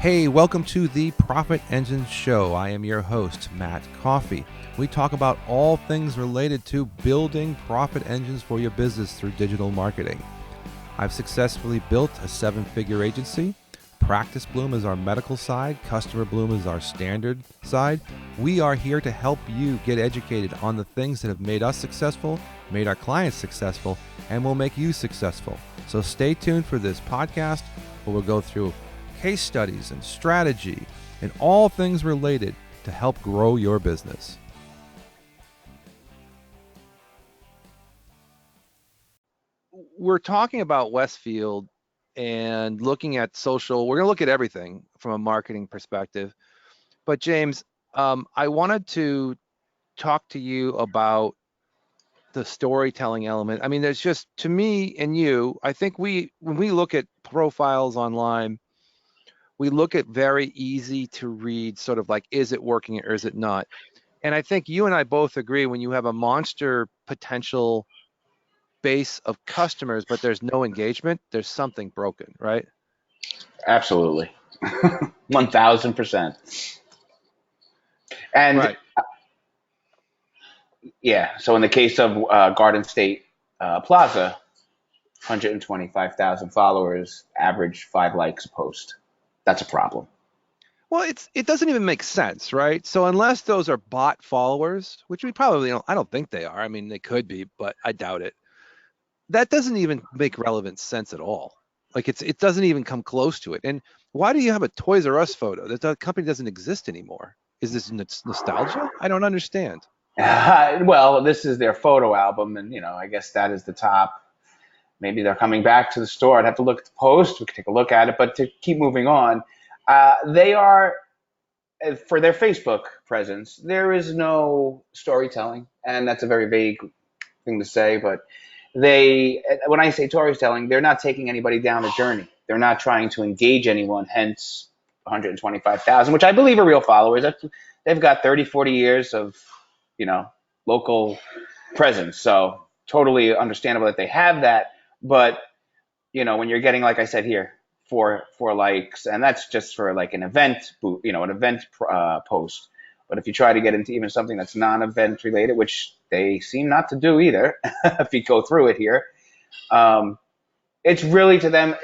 Hey, welcome to the Profit Engine Show. I am your host, Matt Coffey. We talk about all things related to building profit engines for your business through digital marketing. I've successfully built a 7-figure agency. Practice Bloom is our medical side. Customer Bloom is our standard side. We are here to help you get educated on the things that have made us successful, made our clients successful, and will make you successful. So stay tuned for this podcast where we'll go through case studies and strategy and all things related to help grow your business. We're talking about Westfield and looking at social. We're going to look at everything from a marketing perspective. But James, I wanted to talk to you about the storytelling element. I mean, there's just, to me and you, I think when we look at profiles online, we look at very easy to read, sort of like, is it working or is it not? And I think you and I both agree when you have a monster potential base of customers, but there's no engagement, there's something broken, right? Absolutely. 1000%. And Right. yeah, so in the case of Garden State Plaza, 125,000 followers, average 5 likes a post. That's a problem. Well, it doesn't even make sense, right? So unless those are bot followers, which we probably don't, I don't think they are. I mean, they could be, but I doubt it. That doesn't even make relevant sense at all. Like it doesn't even come close to it. And why do you have a Toys R Us photo? That company doesn't exist anymore. Is this nostalgia? I don't understand. Well, this is their photo album, and I guess that is the top. Maybe they're coming back to the store. I'd have to look at the post. We could take a look at it, but to keep moving on, they are, for their Facebook presence, there is no storytelling, and that's a very vague thing to say, but when I say storytelling, they're not taking anybody down a journey. They're not trying to engage anyone, hence 125,000, which I believe are real followers. They've got 30, 40 years of, local presence. So totally understandable that they have that. But, when you're getting, like I said here, four likes, and that's just for like an event, an event post. But if you try to get into even something that's non-event related, which they seem not to do either, if you go through it here, it's really to them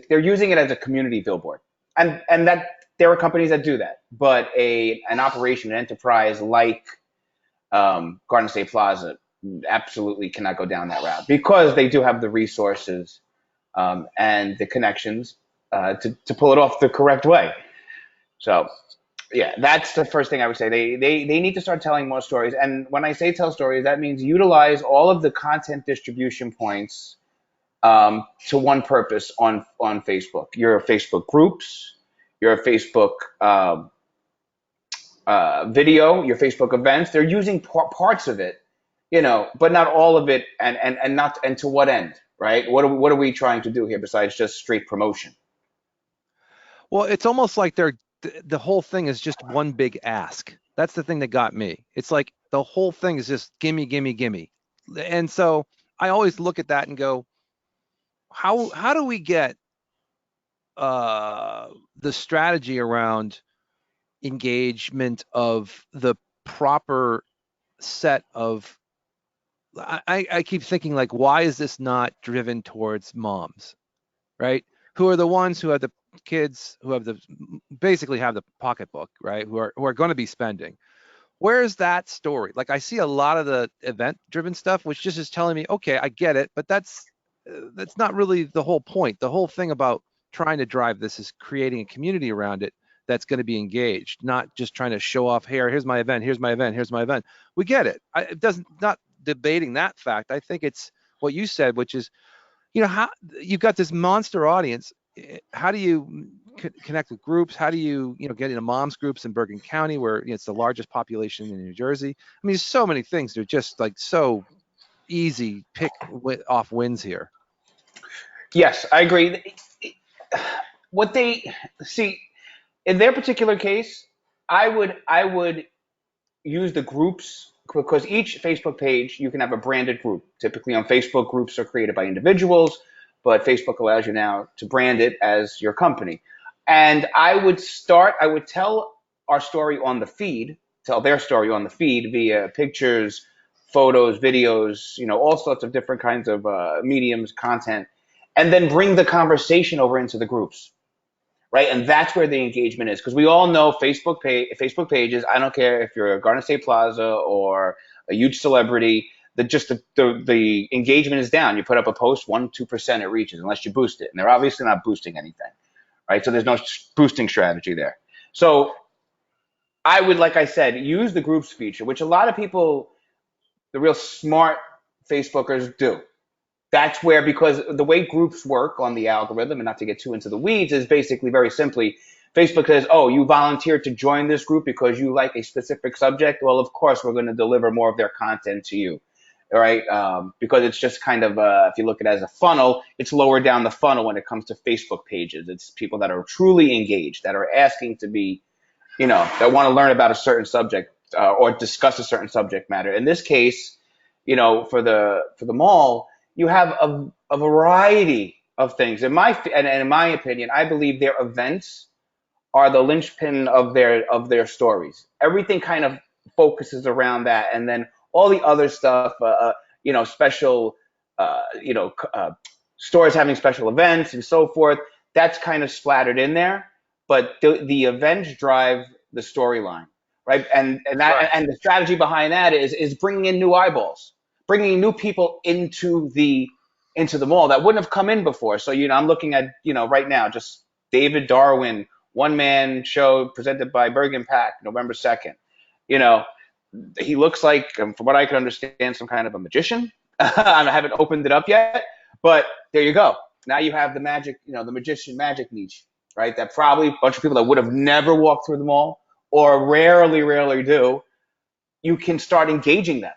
they're using it as a community billboard, and that there are companies that do that, but an operation, an enterprise like Garden State Plaza absolutely cannot go down that route because they do have the resources and the connections to pull it off the correct way. So. Yeah, that's the first thing I would say. They need to start telling more stories. And when I say tell stories, that means utilize all of the content distribution points to one purpose on Facebook. Your Facebook groups, your Facebook video, your Facebook events. They're using parts of it, but not all of it, and to what end, right? What are we trying to do here besides just straight promotion? Well, it's almost like the whole thing is just one big ask. That's the thing that got me. It's like the whole thing is just gimme, gimme, gimme. And so I always look at that and go, how do we get the strategy around engagement of the proper set of, I keep thinking, like, why is this not driven towards moms, right? Who are the ones who have the kids who have basically have the pocketbook, right? Who are going to be spending. Where's that story? Like, I see a lot of the event driven stuff, which just is telling me, okay, I get it, but that's not really the whole point. The whole thing about trying to drive this is creating a community around it that's going to be engaged, not just trying to show off, here's my event, here's my event, here's my event. We get it. It doesn't, not debating that fact. I think it's what you said, which is, how you've got this monster audience. How do you connect with groups? How do you, get into moms groups in Bergen County, where it's the largest population in New Jersey? I mean, there's so many things. They're just like so easy pick off wins here. Yes, I agree. What they see in their particular case, I would use the groups because each Facebook page you can have a branded group. Typically on Facebook, groups are created by individuals, but Facebook allows you now to brand it as your company. And I would tell our story on the feed, tell their story on the feed via pictures, photos, videos, all sorts of different kinds of mediums, content, and then bring the conversation over into the groups, right? And that's where the engagement is, because we all know Facebook pages. I don't care if you're a Garden State Plaza or a huge celebrity. The engagement is down. You put up a post, 1-2% it reaches, unless you boost it, and they're obviously not boosting anything, right? So there's no boosting strategy there. So I would, like I said, use the groups feature, which a lot of people, the real smart Facebookers, do. That's where, because the way groups work on the algorithm, and not to get too into the weeds, is basically very simply Facebook says, oh, you volunteered to join this group because you like a specific subject. Well, of course, we're going to deliver more of their content to you. All right. Because it's just kind of, if you look at it as a funnel, it's lower down the funnel when it comes to Facebook pages. It's people that are truly engaged, that are asking to be, that want to learn about a certain subject or discuss a certain subject matter. In this case, for the mall, you have a variety of things. In my opinion, I believe their events are the linchpin of their stories. Everything kind of focuses around that, and then all the other stuff, special, stores having special events and so forth. That's kind of splattered in there, but the events drive the storyline, right? Right. And the strategy behind that is bringing in new eyeballs, bringing new people into the mall that wouldn't have come in before. So I'm looking at right now just David Darwin one man show presented by Bergen Pack, November 2nd. You know, he looks like, from what I can understand, some kind of a magician. I haven't opened it up yet, but there you go. Now you have the magic, the magician magic niche, right? That probably a bunch of people that would have never walked through the mall or rarely do, you can start engaging them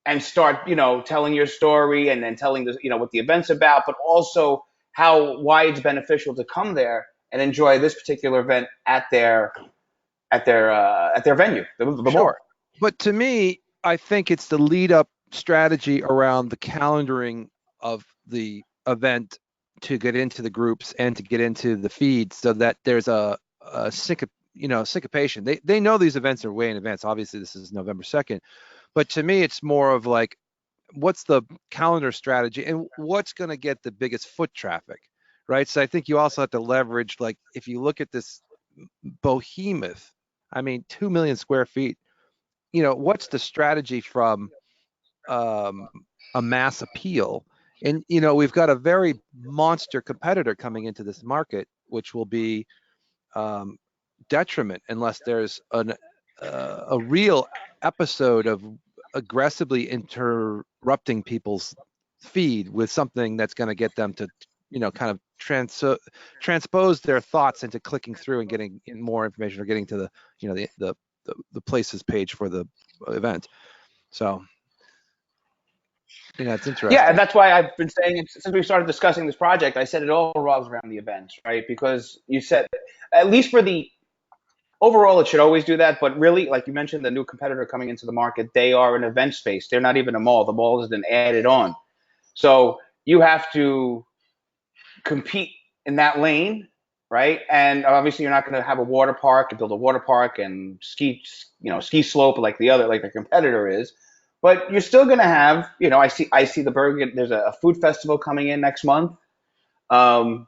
and start, telling your story and then telling what the event's about, but also why it's beneficial to come there and enjoy this particular event at their venue, the Sure. mall. But to me, I think it's the lead up strategy around the calendaring of the event to get into the groups and to get into the feeds so that there's syncopation. They know these events are way in advance. Obviously, this is November 2nd. But to me, it's more of like, what's the calendar strategy and what's going to get the biggest foot traffic, right? So I think you also have to leverage, like, if you look at this behemoth, I mean, 2 million square feet, what's the strategy from um, a mass appeal? And, we've got a very monster competitor coming into this market, which will be um, detriment unless there's a real episode of aggressively interrupting people's feed with something that's going to get them to, kind of transpose their thoughts into clicking through and getting more information or getting to the, the places page for the event. So, it's Yeah, and interesting. that's why I've been saying it since we started discussing this project. I said it all revolves around the events, right? Because you said, at least for the overall, it should always do that. But really, like you mentioned, the new competitor coming into the market, they are an event space. They're not even a mall. The mall has been added on. So you have to compete in that lane, right? And obviously, you're not going to have a water park and build a water park and ski slope like the competitor is. But you're still going to have, I see the Bergen. There's a food festival coming in next month. Um,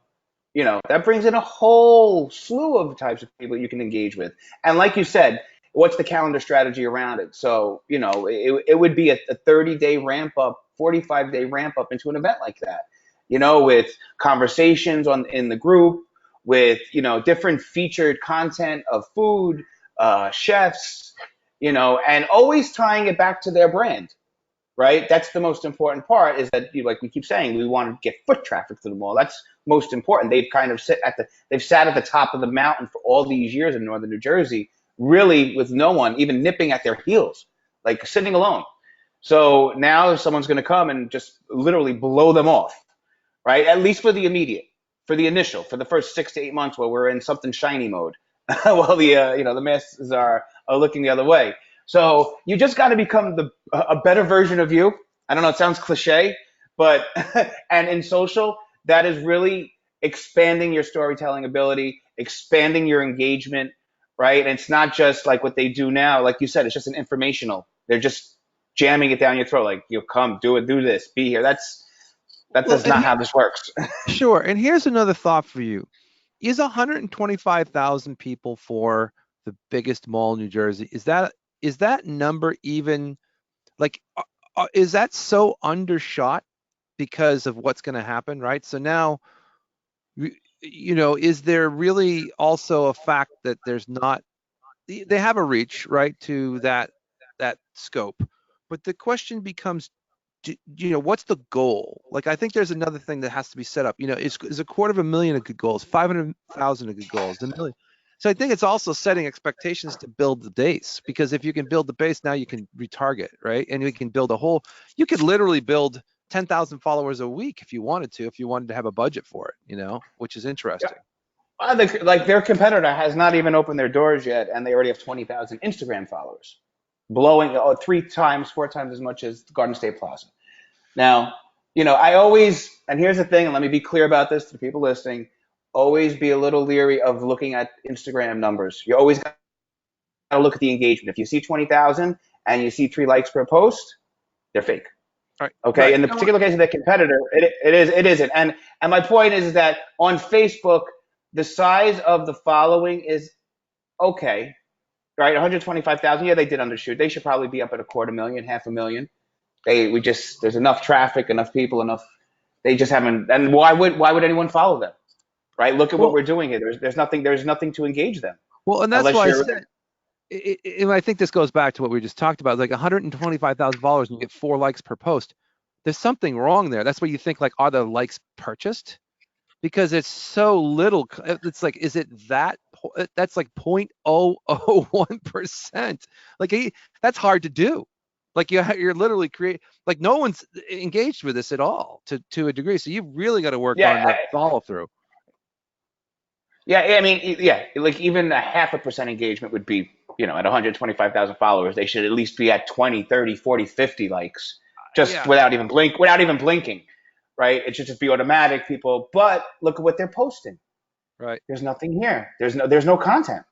that brings in a whole slew of types of people you can engage with. And like you said, what's the calendar strategy around it? So, it would be a 30-day ramp up, 45-day ramp up into an event like that, with conversations in the group, with, different featured content of food, chefs, and always tying it back to their brand, right? That's the most important part, is that, like we keep saying, we want to get foot traffic to the mall. That's most important. They've sat at the top of the mountain for all these years in northern New Jersey, really with no one even nipping at their heels, like sitting alone. So now someone's going to come and just literally blow them off, right? At least for the immediate, for the initial, for the first 6 to 8 months where we're in something shiny mode, while the masses are looking the other way. So you just got to become a better version of you. I don't know, it sounds cliche, but and in social, that is really expanding your storytelling ability, expanding your engagement, right? And it's not just like what they do now. Like you said, it's just an informational. They're just jamming it down your throat. Like, you come, do it, do this, be here. That Well, does not how this works. sure. And here's another thought for you. Is 125,000 people for the biggest mall in New Jersey? Is that number even like is that so undershot because of what's going to happen, right? So now is there really also a fact that there's not they have a reach, right, to that scope. But the question becomes, what's the goal? Like, I think there's another thing that has to be set up. Is a quarter of a million a good goal? Is 500,000 a good goal? Is a million? So I think it's also setting expectations to build the base, because if you can build the base, now you can retarget, right? And we can build you could literally build 10,000 followers a week if you wanted to, if you wanted to have a budget for it, which is interesting. Like their competitor has not even opened their doors yet, and they already have 20,000 Instagram followers, blowing 3 times, 4 times as much as Garden State Plaza. Now, I always, and here's the thing, and let me be clear about this to the people listening, always be a little leery of looking at Instagram numbers. You always got to look at the engagement. If you see 20,000 and you see 3 likes per post, they're fake. Right. Okay. Right. In the particular case of the competitor, it isn't. And my point is that on Facebook, the size of the following is okay, right? 125,000. Yeah, they did undershoot. They should probably be up at a quarter million, half a million. There's enough traffic, enough people, enough. They just haven't. And why would anyone follow them, right? Look at what Well, we're doing here. There's nothing to engage them and that's unless why I you're. said, and I think this goes back to what we just talked about. Like 125,000 followers and you get 4 likes per post. There's something wrong there. That's why you think, like, are the likes purchased? Because it's so little. It's like, is it that? That's like 0.001%. Like, that's hard to do. Like, you're literally like, no one's engaged with this at all to a degree. So you've really got to work on Yeah, the follow through. yeah. I mean, yeah. Like even a 0.5% engagement would be, at 125,000 followers, they should at least be at 20, 30, 40, 50 likes, just Yeah. without even blinking, right? It should just be automatic, people. But look at what they're posting. Right. There's nothing here. There's no content.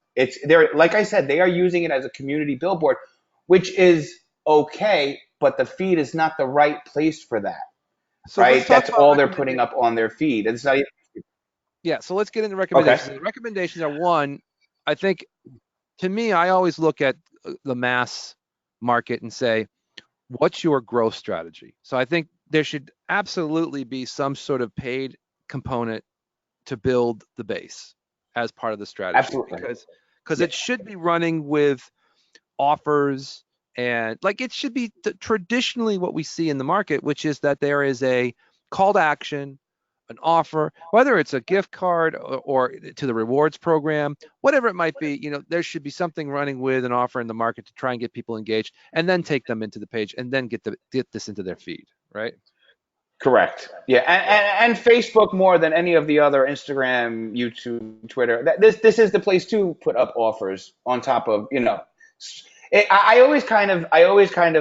They're, like I said, they are using it as a community billboard, which is okay, but the feed is not the right place for that, So let's right? talk That's about all they're putting recommendations. up on their feed. It's not even, Yeah. So let's get into okay. recommendations. The recommendations are, one, I think, to me, I always look at the mass market and say, what's your growth strategy? So I think there should absolutely be some sort of paid component to build the base as part of the strategy, Absolutely. because Yeah. it should be running with offers, and like, it should be traditionally what we see in the market, which is that there is a call to action, an offer, whether it's a gift card or to the rewards program, whatever it might be. There should be something running with an offer in the market to try and get people engaged, and then take them into the page, and then get this into their feed, right? Correct. Yeah, and Facebook more than any of the other, Instagram, YouTube, Twitter. This is the place to put up offers on top of. I always kind of,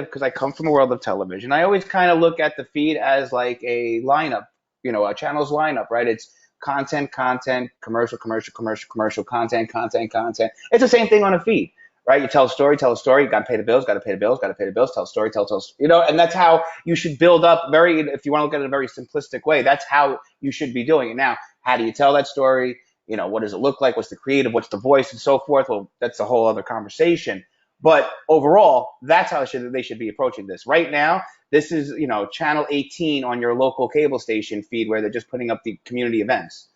because I come from the world of television, I always kind of look at the feed as like a lineup, a channel's lineup, right? It's content, content, commercial, commercial, commercial, commercial, content, content, content. It's the same thing on a feed, right? You tell a story, got to pay the bills, got to pay the bills, got to pay the bills, tell a story, and that's how you should build up. If you want to look at it in a very simplistic way, that's how you should be doing it. Now, how do you tell that story? What does it look like? What's the creative? What's the voice, and so forth? Well, that's a whole other conversation. But overall, that's how they should be approaching this. Right now, this is, channel 18 on your local cable station feed, where they're just putting up the community events.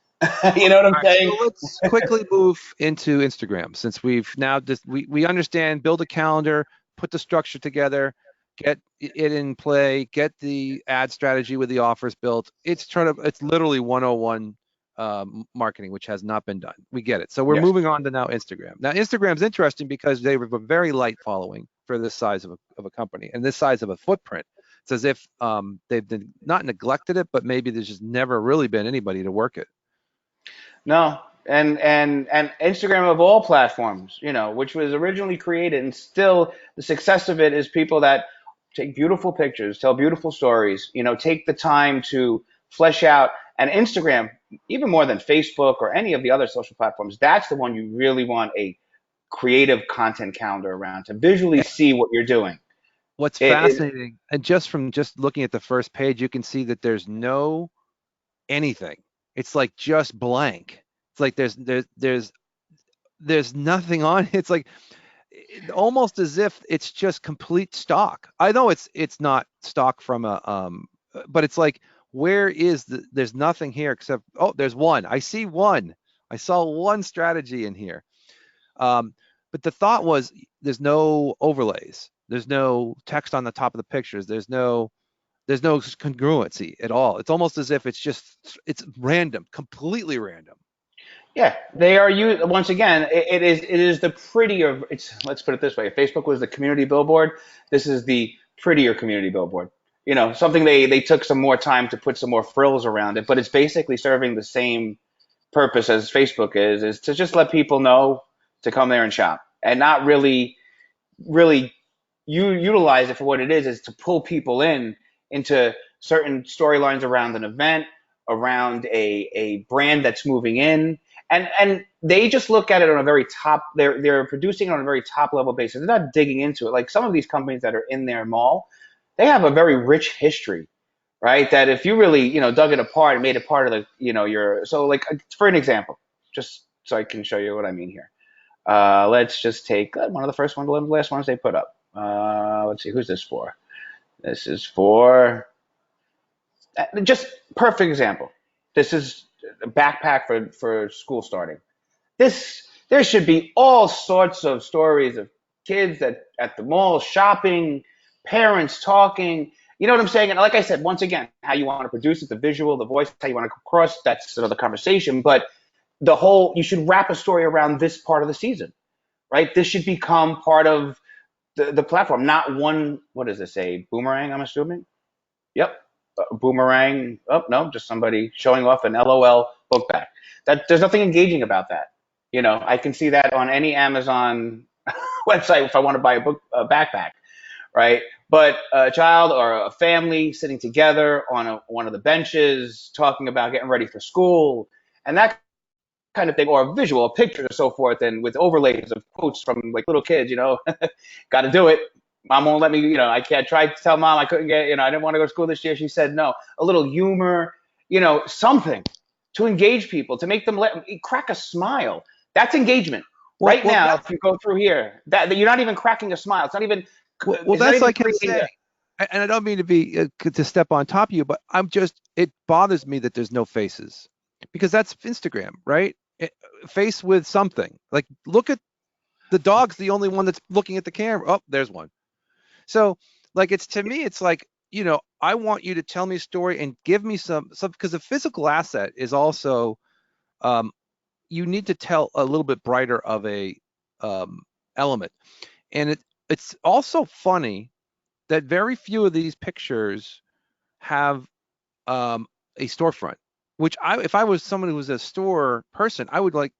You know what I'm All right, saying? so let's quickly move into Instagram, since we've now just we understand, build a calendar, put the structure together, get it in play, get the ad strategy with the offers built. It's literally 101 marketing, which has not been done. We get it. So we're Yes. moving on to now Instagram. Now Instagram's interesting because they have a very light following for this size of a company and this size of a footprint. It's as if they've been not neglected it, but maybe there's just never really been anybody to work it. No, and Instagram of all platforms, which was originally created, and still the success of it is people that take beautiful pictures, tell beautiful stories, take the time to flesh out And Instagram, even more than Facebook or any of the other social platforms, that's the one you really want a creative content calendar around to visually see what you're doing. What's It fascinating, and just from just looking at the first page, you can see that there's no anything. It's like just blank. It's like there's nothing on. It's like almost as if it's just complete stock. I know it's not stock from a but it's like where is there's nothing here except there's one. I see one. I saw one strategy in here. Um, but the thought was there's no overlays. There's no text on the top of the pictures. There's no congruency at all. It's almost as if it's random, completely random. Yeah, they are you once again. It is the prettier. It's let's put it this way: if Facebook was the community billboard, this is the prettier community billboard. Something they took some more time to put some more frills around it, but it's basically serving the same purpose as Facebook is to just let people know to come there and shop, and not really you utilize it for what it is to pull people into certain storylines around an event, around a brand that's moving in, and they just look at it on a very top. They're producing it on a very top level basis. They're not digging into it like some of these companies that are in their mall. They have a very rich history, right? That if you really dug it apart and made it part of the your so like for an example, just so I can show you what I mean here. Let's just take one of the first ones, the last ones they put up. Let's see, who's this for? This is for just perfect example. This is a backpack for school starting. There should be all sorts of stories of kids that at the mall shopping, parents talking. You know what I'm saying? And like I said, once again, how you want to produce it, the visual, the voice, how you want to come across, that's another conversation. But you should wrap a story around this part of the season, right? This should become part of the platform, not one. What does this say? Boomerang, I'm assuming. Yep. Boomerang. Oh no, just somebody showing off an LOL book bag. That there's nothing engaging about that. I can see that on any Amazon website if I want to buy a backpack, right? But a child or a family sitting together on one of the benches, talking about getting ready for school, and that kind of thing, or a visual, a picture, and so forth, and with overlays of quotes from like little kids, got to do it. Mom won't let me, I can't try to tell mom I couldn't get, I didn't want to go to school this year. She said no. A little humor, something to engage people, to make them crack a smile. That's engagement. Well, Right well, now, that, if you go through here, that you're not even cracking a smile. It's not even, well, it's not that's even like him creating saying, and I don't mean to be to step on top of you, but it bothers me that there's no faces because that's Instagram, right? Face with something. Like, look at the dog's the only one that's looking at the camera. Oh, there's one. So, like, to me, it's like, I want you to tell me a story and give me some because a physical asset is also, um, you need to tell a little bit brighter of a element. And it's also funny that very few of these pictures have a storefront, which if I was someone who was a store person, I would like,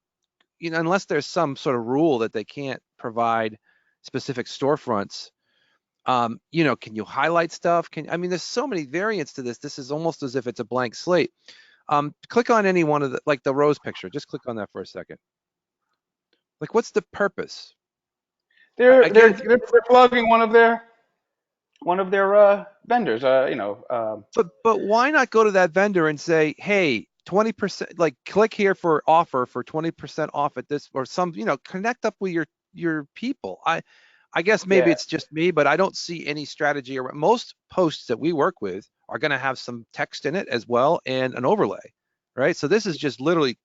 unless there's some sort of rule that they can't provide specific storefronts, can you highlight stuff? There's so many variants to this. This is almost as if it's a blank slate. Click on any one of like the rose picture. Just click on that for a second. Like, what's the purpose? they're I they're guarantee. they're plugging one of their vendors. But why not go to that vendor and say, hey, 20%, like click here for offer for 20% off at this, or some, connect up with your people. I guess maybe Yeah. it's just me, but I don't see any strategy around. Most posts that we work with are going to have some text in it as well and an overlay, right? So this is just literally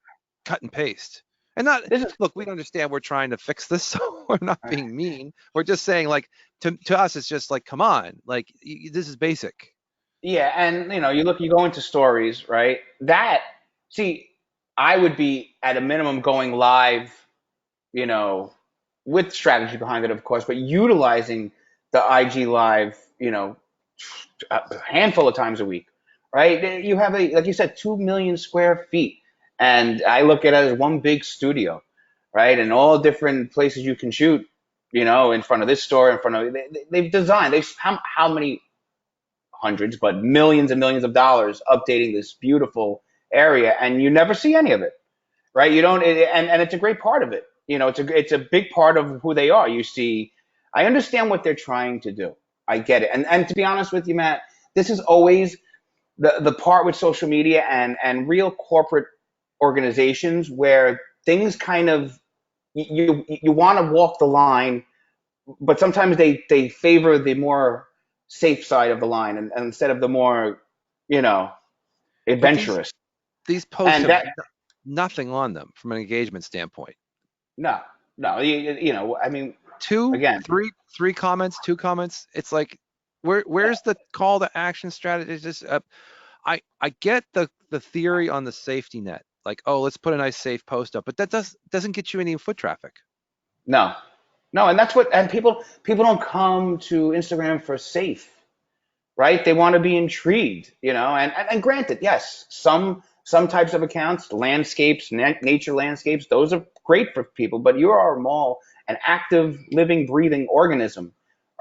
cut and paste. And not This is look, we understand we're trying to fix this, so we're not being mean. We're just saying, like, to us, it's just like, come on, like this is basic. Yeah, and you go into stories, right? See, I would be at a minimum going live, you know, with strategy behind it, of course, but utilizing the IG live, a handful of times a week, right? You have like you said, 2 million square feet, and I look at it as one big studio, right? And all different places you can shoot, in front of this store, in front of they've designed. How many hundreds, but millions and millions of dollars updating this beautiful area, and you never see any of it, right? You don't, and it's a great part of it. It's a big part of who they are. You see, I understand what they're trying to do. I get it, and to be honest with you, Matt, this is always the part with social media and real corporate organizations where things kind of you want to walk the line, but sometimes they favor the more safe side of the line and instead of the more you know But these adventurous. these posts And have that nothing on them from an engagement standpoint. no, no, I mean, Two, again, three comments, two comments. It's like, where's the call to action strategy? It's just, I get the theory on the safety net, like, oh, let's put a nice safe post up, but that doesn't get you any foot traffic. no, no, and that's what and people don't come to Instagram for safe, right? They want to be intrigued, and granted, yes, some types of accounts, landscapes, nature landscapes, those are great for people, but you are more an active, living, breathing organism,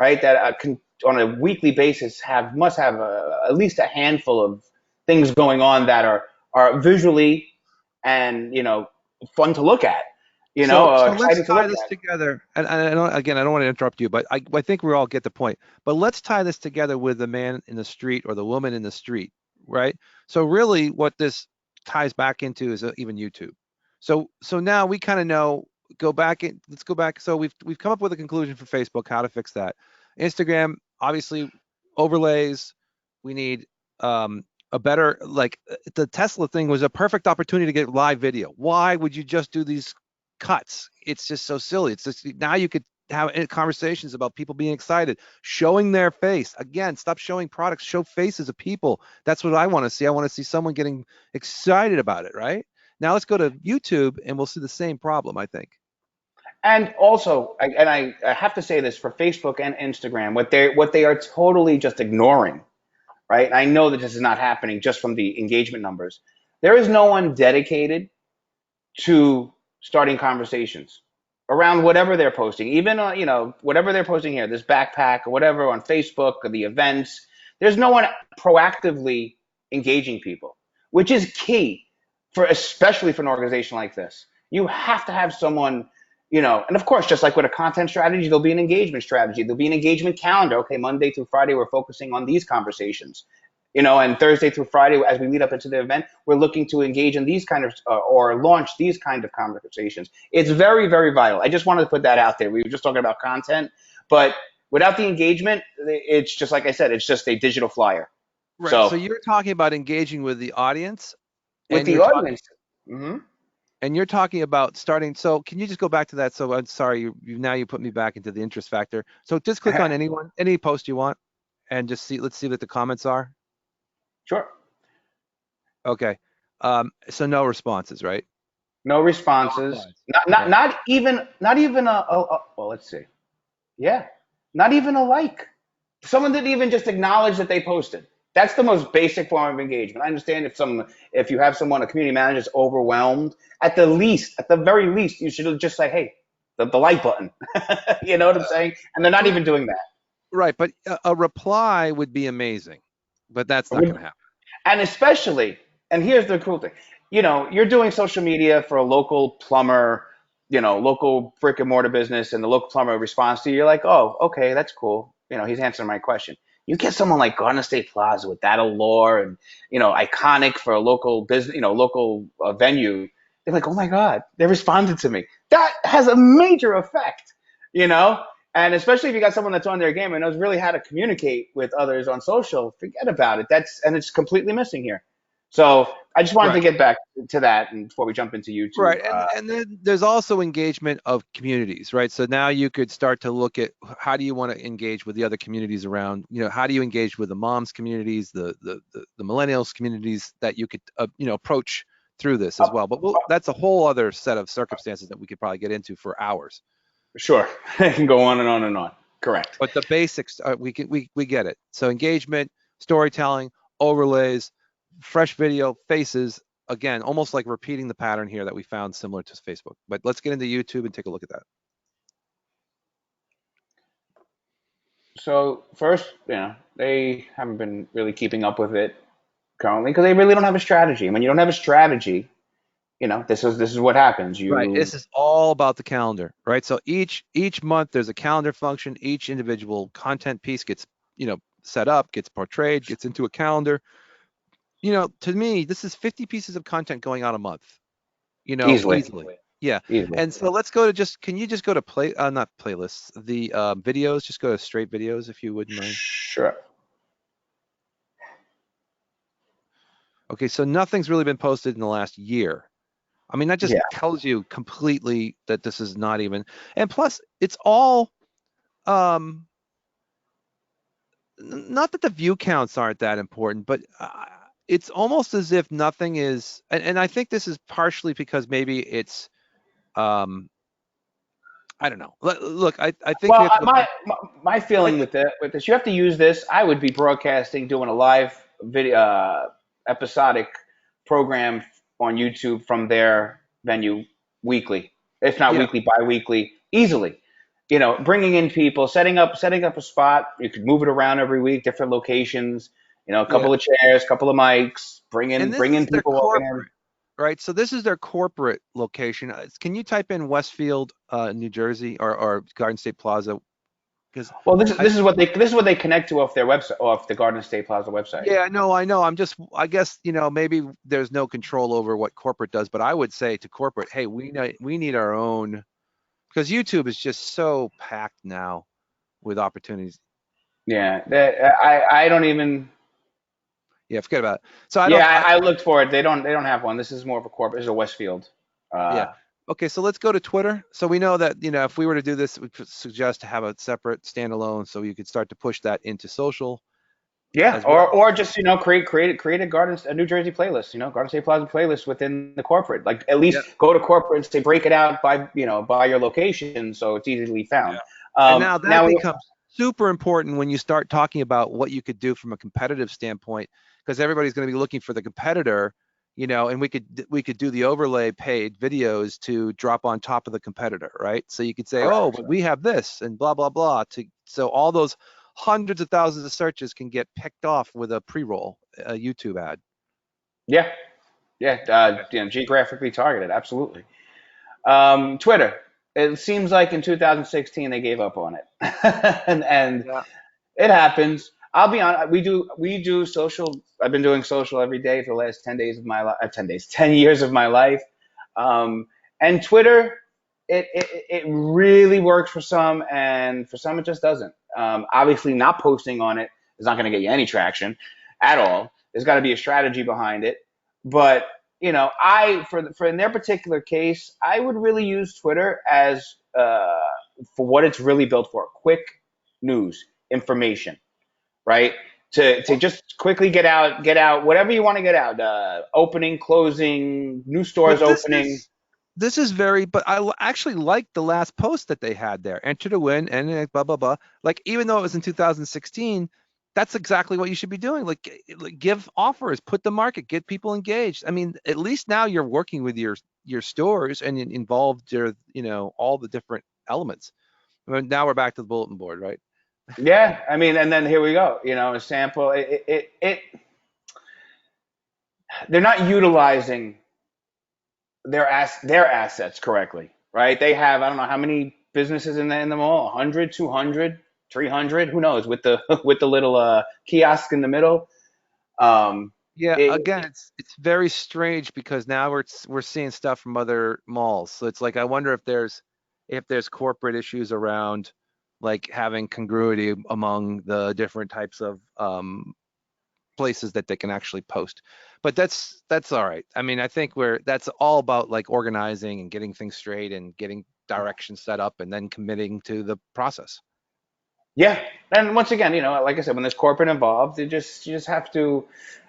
right? That can on a weekly basis must have at least a handful of things going on that are visually and fun to look at, So let's exciting to tie look this at. together. And again, I don't want to interrupt you, but I think we all get the point. But let's tie this together with the man in the street or the woman in the street, right? So really, what this ties back into is even YouTube. So now we kind of know. Go back in. Let's go back. So we've come up with a conclusion for Facebook, how to fix that. Instagram, obviously, overlays. We need a better, like, the Tesla thing was a perfect opportunity to get live video. Why would you just do these cuts? It's just so silly. It's just now you could have conversations about people being excited, showing their face. Again, stop showing products, show faces of people. That's what I want to see. I want to see someone getting excited about it, right? Now let's go to YouTube and we'll see the same problem, I think. And also, I have to say this for Facebook and Instagram, what they are totally just ignoring, right? I know that this is not happening just from the engagement numbers. There is no one dedicated to starting conversations around whatever they're posting, even whatever they're posting here, this backpack or whatever on Facebook or the events. There's no one proactively engaging people, which is key for especially for an organization like this. You have to have someone, and of course, just like with a content strategy, there'll be an engagement strategy. There'll be an engagement calendar. Okay, Monday through Friday, we're focusing on these conversations. And Thursday through Friday, as we lead up into the event, we're looking to engage in these kind of or launch these kind of conversations. It's very, very vital. I just wanted to put that out there. We were just talking about content, but without the engagement, it's just like I said, it's just a digital flyer. Right. So So you're talking about engaging with the audience, with and the you're talking audience, mhm. about starting. So can you just go back to that? So I'm sorry, now you put me back into the interest factor. So just click on any post you want, and just see. Let's see what the comments are. Sure. Okay. So no responses, right? No No responses. replies. Not not Okay. not even well, let's see. Yeah, not even a like. Someone didn't even just acknowledge that they posted. That's the most basic form of engagement. I understand if you have someone, a community manager, is overwhelmed. At the very least, you should just say, "Hey, the like button." You know what I'm saying? And they're not even doing Right, but a reply would be amazing, but that's not going that. to happen. And especially, and here's the cool thing, you're doing social media for a local plumber, local brick and mortar business, and the local plumber responds to you. You're like, oh, okay, that's cool. He's answering my question. You get someone like Garden State Plaza with that allure and, iconic for a local business, local venue. They're like, oh my God, they responded to me. That has a major effect, you know? And especially if you got someone that's on their game and knows really how to communicate with others on social, forget about it. It's completely missing here. So I just wanted to Right. get back to that, and before we jump into YouTube. Right. And then there's also engagement of communities, right? So now you could start to look at how do you want to engage with the other communities around, how do you engage with the moms communities, the millennials communities that you could, approach through this as well. But that's a whole other set of circumstances that we could probably get into for hours. Sure, it can go on and on and on. Correct. But the basics, we get it. So engagement, storytelling, overlays, fresh video, faces. Again, almost like repeating the pattern here that we found similar to Facebook. But let's get into YouTube and take a look at that. So first, they haven't been really keeping up with it. currently because they really don't have a strategy. And when you don't have a strategy, this is what happens. Right. You This is all about the calendar, right? So each month there's a calendar function. Each individual content piece gets, set up, gets portrayed, gets into a calendar. To me, this is 50 pieces of content going on a month, easily, easily. Yeah. easily. And so let's go to can you just go to not playlists, the videos, just go to straight videos if you wouldn't mind. Sure. Okay, so nothing's really been posted in the last year. I mean, that just Yeah. tells you completely that this is not even, and plus it's all, um, not that the view counts aren't that important, but it's almost as if nothing is, and I think this is partially because maybe it's, um, I don't know. Look, I think we Well, have to look my I feeling think, with this, you have to use this. I would be broadcasting, doing a live video, episodic program on YouTube from their venue weekly, if not yeah, weekly, bi-weekly, easily. Bringing in people, setting up a spot. You could move it around every week, different locations. A yeah. couple of chairs, couple of mics. Bring And in this bring in is their people walking in. corporate, right? So this is their corporate location. Can you type in Westfield, New Jersey, or Garden State Plaza? Because Well, this is I, this is what they connect to off their website, off the Garden State Plaza website. yeah, I know. I guess, maybe there's no control over what corporate does, but I would say to corporate, hey, we need our own, because YouTube is just so packed now with opportunities. Yeah, I don't even. Yeah, forget about it. So I Yeah, don't, I looked for it. They don't have one. This is more of a corporate. This is a Westfield. yeah. Uh, Okay, so let's go to Twitter. So we know that, if we were to do this, we could suggest to have a separate standalone so you could start to push that into social yeah, as or well. or just create a New Jersey playlist. Garden State Plaza playlist within the corporate. Like at Yeah. least go to corporate and say break it out by your location so it's easily found. Yeah. And now that Now becomes super important when you start talking about what you could do from a competitive standpoint, because everybody's going to be looking for the competitor, and we could do the overlay paid videos to drop on top of the competitor, right? So you could say, oh, correct. but we have this and blah blah blah. So all those hundreds of thousands of searches can get picked off with a pre-roll, a YouTube ad. Yeah, yeah. Geographically targeted. Absolutely. Twitter. It seems like in 2016 they gave up on it, and Yeah. it happens. I'll be honest. We do social. I've been doing social every day for the last 10 days of my life. 10 days, 10 years of my life. And Twitter, it really works for some, and for some it just doesn't. Obviously, not posting on it is not going to get you any traction at all. There's got to be a strategy behind it. But for in their particular case, I would really use Twitter as for what it's really built for: quick news, information, right? To just quickly get out whatever you want to get out. Opening, closing, new stores But this opening. is this is very, but actually like the last post that they had there. Enter to win and blah blah blah. Like even though it was in 2016, that's exactly what you should be doing. Like give offers, put the market, get people engaged. I mean, at least now you're working with your stores and involved your, all the different elements. I mean, now we're back to the bulletin board, right? Yeah, I mean, and then here we go. A sample. They're not utilizing their assets correctly, right? They have I don't know how many businesses in the mall, 100, 200, 300, who knows, with the with the little kiosk in the middle. Um, Yeah, it, again, it's very strange because now we're seeing stuff from other malls. So it's like I wonder if there's corporate issues around like having congruity among the different types of places that they can actually post. But that's all right. I mean, I think that's all about like organizing and getting things straight and getting direction set up and then committing to the process. yeah, and once again, like I said, when there's corporate involved, you just have to,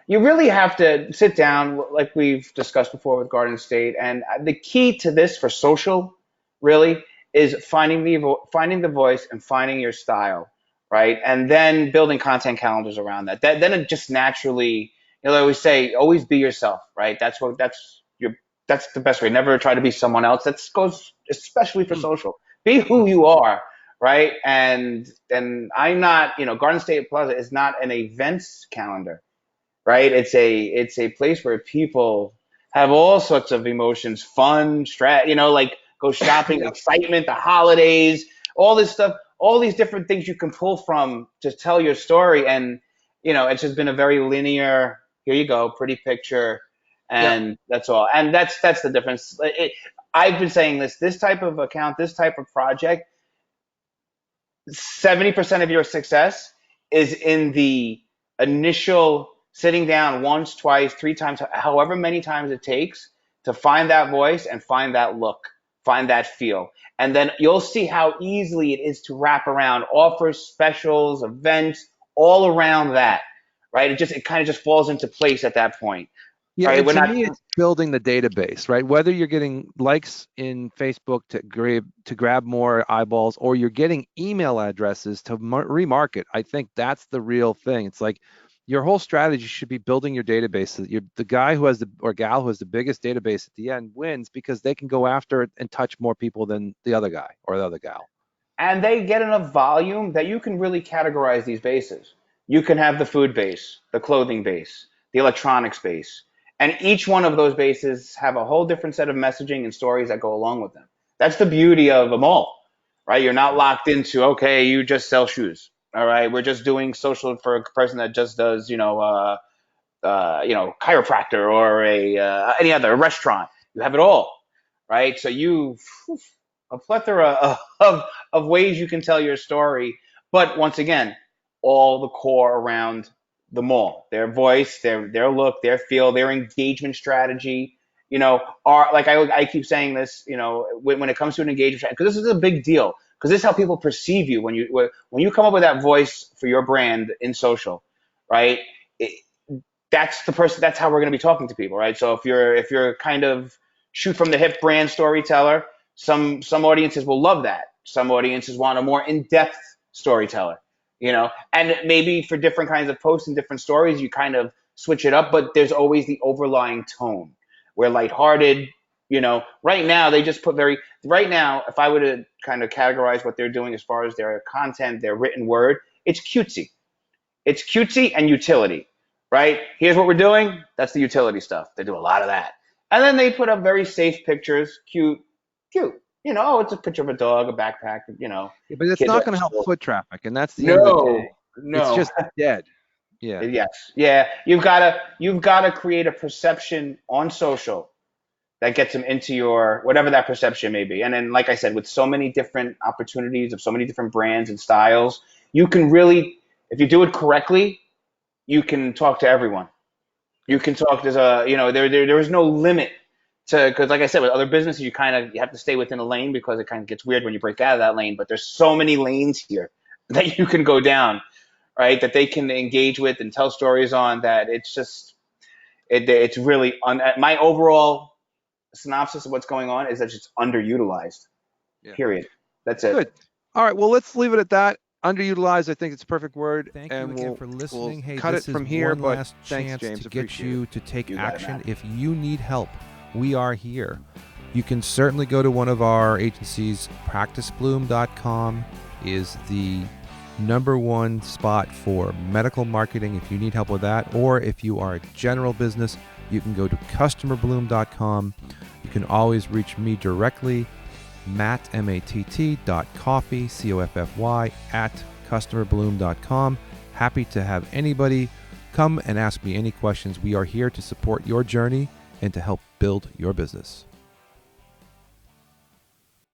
you really have to sit down, like we've discussed before with Garden State, and the key to this for social, really, is finding the voice and finding your style, right, and then building content calendars around that. Then it just naturally, I always say, always be yourself, right? That's the best way. Never try to be someone else. That goes especially for Hmm. social. Be who you are, right? And I'm not, Garden State Plaza is not an events calendar, right? It's a place where people have all sorts of emotions, fun, stress, like go shopping, Yep. excitement, the holidays, all this stuff, all these different things you can pull from to tell your story. And it's just been a very linear. Here you go, pretty picture, Yep. and that's all. And that's the difference. I've been saying this type of account, this type of project 70% of your success is in the initial sitting down once, twice, three times, however many times it takes to find that voice and find that look, find that feel. And then you'll see how easily it is to wrap around offers, specials, events, all around that, right? It kind of just falls into place at that point, Yeah, right? and We're to not. me, it's building the database, right? Whether you're getting likes in Facebook to grab more eyeballs, or you're getting email addresses to remarket, I think that's the real thing. It's like your whole strategy should be building your database. So that you're the guy who has the or gal who has the biggest database at the end wins because they can go after it and touch more people than the other guy or the other gal. And they get enough volume that you can really categorize these bases. You can have the food base, the clothing base, the electronics base, and each one of those bases have a whole different set of messaging and stories that go along with them. That's the beauty of them all, right? You're not locked into, okay, you just sell shoes. All right, we're just doing social for a person that just does, chiropractor or any other restaurant. You have it all, right? So a plethora of ways you can tell your story. But once again, all the core around the mall, their voice, their look, their feel, their engagement strategy. Are like I keep saying this. When it comes to an engagement strategy, because this is a big deal. Because this is how people perceive you when you come up with that voice for your brand in social, right? It, that's the person. That's how we're going to be talking to people, right? So if you're kind of shoot from the hip brand storyteller, some audiences will love that. Some audiences want a more in depth storyteller, and maybe for different kinds of posts and different stories, you kind of switch it up. But there's always the overlying tone. We're lighthearted. Right now they just put very right now. If I were to kind of categorize what they're doing as far as their content, their written word, it's cutesy. It's cutesy and utility, right? Here's what we're doing. That's the utility stuff. They do a lot of that. And then they put up very safe pictures, cute, cute. It's a picture of a dog, a backpack, Yeah, but it's kids not at going to help school. foot traffic, and that's the end of the day. No, It's no. just dead. Yeah. Yes. Yeah. You've gotta create a perception on social that gets them into your whatever that perception may be. And then, like I said, with so many different opportunities of so many different brands and styles, you can really, if you do it correctly, you can talk to everyone. You can talk. There is no limit to because like I said with other businesses you have to stay within a lane because it kind of gets weird when you break out of that lane. But there's so many lanes here that you can go down, right? That they can engage with and tell stories on. That it's just it's really my overall synopsis of what's going on is that it's underutilized. Yeah. Period. That's it. Good. All right. Well, let's leave it at that. Underutilized, I think it's a perfect word, Thank you and again we'll for we'll listening. Hey, cut it this is from here. one But last thanks, chance James. to get Appreciate you it. to take You got it, action. man. If you need help, we are here. You can certainly go to one of our agencies. PracticeBloom.com is the number one spot for medical marketing if you need help with that. Or if you are a general business, you can go to CustomerBloom.com. You can always reach me directly, Matt, matt.coffey, coffy, at CustomerBloom.com. Happy to have anybody come and ask me any questions. We are here to support your journey and to help build your business.